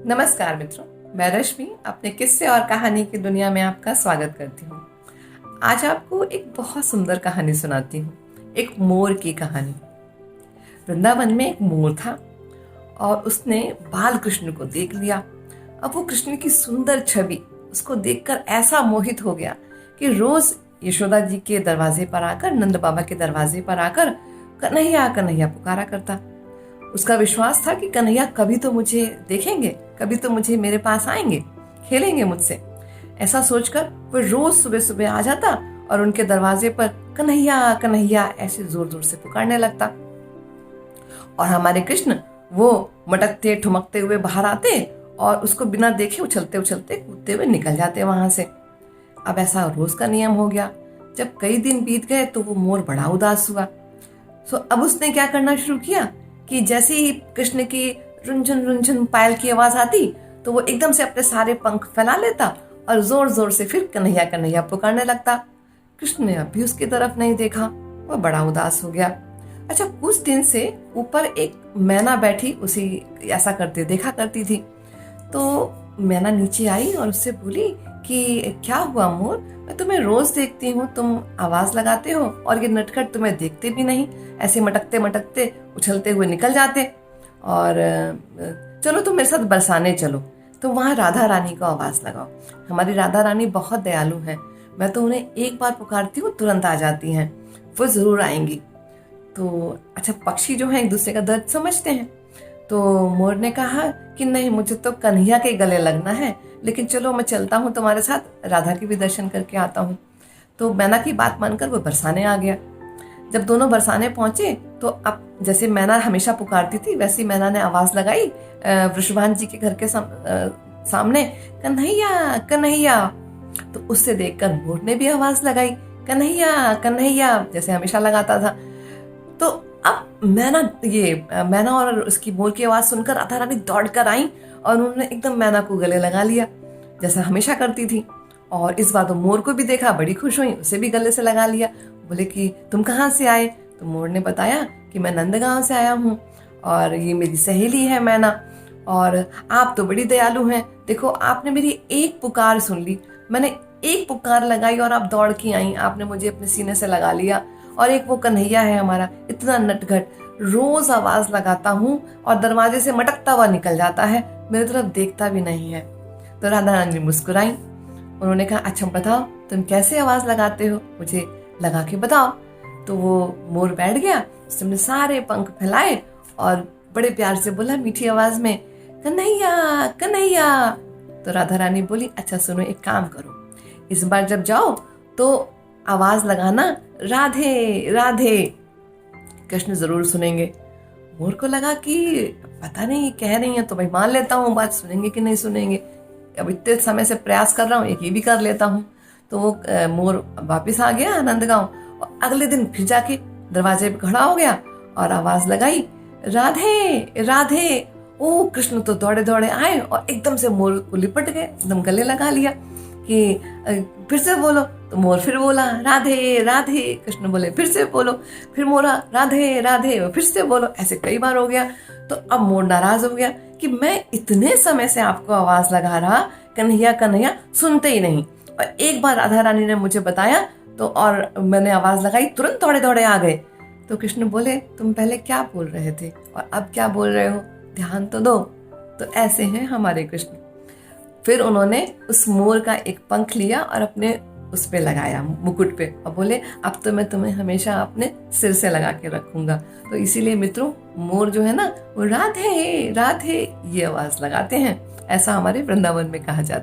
नमस्कार मित्रों, मैं रश्मि अपने किस्से और कहानी की दुनिया में आपका स्वागत करती हूँ। आज आपको एक बहुत सुंदर कहानी सुनाती हूँ, एक मोर की कहानी। वृंदावन में एक मोर था और उसने बाल कृष्ण को देख लिया। अब वो कृष्ण की सुंदर छवि उसको देखकर ऐसा मोहित हो गया कि रोज यशोदा जी के दरवाजे पर आकर, नंद बाबा के दरवाजे पर आकर कन्हैया कन्हैया पुकारा करता। उसका विश्वास था कि कन्हैया कभी तो मुझे देखेंगे, कभी तो मुझे मेरे पास आएंगे, खेलेंगे मुझसे। ऐसा सोचकर वो रोज सुबह सुबह आ जाता और उनके दरवाजे पर कन्हैया कन्हैया ऐसे जोर जोर से पुकारने लगता। और हमारे कृष्ण वो मटकते ठुमकते हुए बाहर आते और उसको बिना देखे उछलते उछलते कूदते हुए निकल जाते वहां से। अब ऐसा रोज का नियम हो गया। जब कई दिन बीत गए तो वो मोर बड़ा उदास हुआ। अब उसने क्या करना शुरू किया कि जैसे ही कृष्ण की रुंझुन रुंझुन पायल की आवाज आती तो वो एकदम से अपने सारे पंख फैला लेता और जोर जोर से फिर कन्हैया कन्हैया पुकारने लगता। कृष्ण ने अभी उसकी तरफ नहीं देखा, वह बड़ा उदास हो गया। अच्छा, कुछ दिन से ऊपर एक मैना बैठी उसी ऐसा करते देखा करती थी। तो मैना नीचे आई और उससे बोली कि क्या हुआ मोर, मैं तुम्हें रोज देखती हूँ, तुम आवाज लगाते हो और ये नटखट तुम्हें देखते भी नहीं, ऐसे मटकते मटकते उछलते हुए निकल जाते। और चलो तुम मेरे साथ बरसाने चलो। तो वहां राधा रानी को आवाज लगाओ। हमारी राधा रानी बहुत दयालु हैं, मैं तो उन्हें एक बार पुकारती हूँ तुरंत आ जाती हैं, वो जरूर आएंगी। तो अच्छा, पक्षी जो है एक दूसरे का दर्द समझते हैं। तो मोर ने कहा कि नहीं, मुझे तो कन्हैया के गले लगना है, लेकिन चलो मैं चलता हूँ तुम्हारे साथ, राधा के भी दर्शन करके आता हूँ। तो मैना की बात मानकर वो बरसाने आ गया। जब दोनों बरसाने पहुंचे तो अब जैसे मैना हमेशा पुकारती थी वैसी मैना ने आवाज लगाई वृषभान जी के घर के सामने, कन्हैया कन्हैया। तो उससे देखकर मोर ने भी आवाज लगाई, कन्हैया कन्हैया, जैसे हमेशा लगाता था। तो अब मैना और उसकी मोर की आवाज सुनकर राधा रानी दौड़ कर आई और उन्होंने एकदम मैना को गले लगा लिया जैसा हमेशा करती थी। और इस बार तो मोर को भी देखा, बड़ी खुश हुई, उसे भी गले से लगा लिया। बोले कि तुम कहाँ से आए? तो मोर ने बताया कि मैं नंदगांव से आया हूँ और ये मेरी सहेली है मैना, और आप तो बड़ी दयालु हैं, देखो आपने मेरी एक पुकार सुन ली, मैंने एक पुकार लगाई और आप दौड़ के आई, आपने मुझे अपने सीने से लगा लिया। और एक वो कन्हैया है हमारा, इतना नटखट, रोज आवाज लगाता हूँ और दरवाजे से मटकता हुआ निकल जाता है, मेरी तरफ देखता भी नहीं है। तो राधा रानी मुस्कुराई। उन्होंने कहा अच्छा बताओ तुम कैसे आवाज लगाते हो, मुझे लगा के बताओ। तो वो मोर बैठ गया, उसने सारे पंख फैलाए और बड़े प्यार से बोला मीठी आवाज में, कन्हैया कन्हैया। तो राधा रानी बोली अच्छा सुनो, एक काम करो, इस बार जब जाओ तो आवाज लगाना राधे राधे, कृष्ण जरूर सुनेंगे। मोर को लगा कि पता नहीं कह रही है तो भाई मान लेता हूँ, बात सुनेंगे कि नहीं सुनेंगे, अब इतने समय से प्रयास कर रहा हूँ, एक ये भी कर लेता हूँ। तो वो मोर वापस आ गया नंदगांव और अगले दिन फिर जाके दरवाजे पे खड़ा हो गया और आवाज लगाई, राधे राधे। ओ कृष्ण तो दौड़े दौड़े आए और एकदम से मोर को लिपट गए, एकदम गले लगा लिया कि फिर से बोलो। तो मोर फिर बोला राधे राधे, कृष्ण बोले फिर से बोलो, फिर मोरा राधे राधे, फिर से बोलो, ऐसे कई बार हो गया। तो अब मोर नाराज हो गया कि मैं इतने समय से आपको आवाज लगा रहा, कन्हैया कन्हैया सुनते ही नहीं, और एक बार राधा रानी ने मुझे बताया तो और मैंने आवाज लगाई, तुरंत दौड़े दौड़े आ गए। तो कृष्ण बोले तुम पहले क्या बोल रहे थे और अब क्या बोल रहे हो, ध्यान तो दो। तो ऐसे हैं हमारे कृष्ण। फिर उन्होंने उस मोर का एक पंख लिया और अपने उस पे लगाया, मुकुट पे, और बोले अब तो मैं तुम्हें हमेशा अपने सिर से लगा के रखूंगा। तो इसीलिए मित्रों, मोर जो है ना वो राधे राधे ये आवाज लगाते हैं, ऐसा हमारे वृंदावन में कहा जाता है।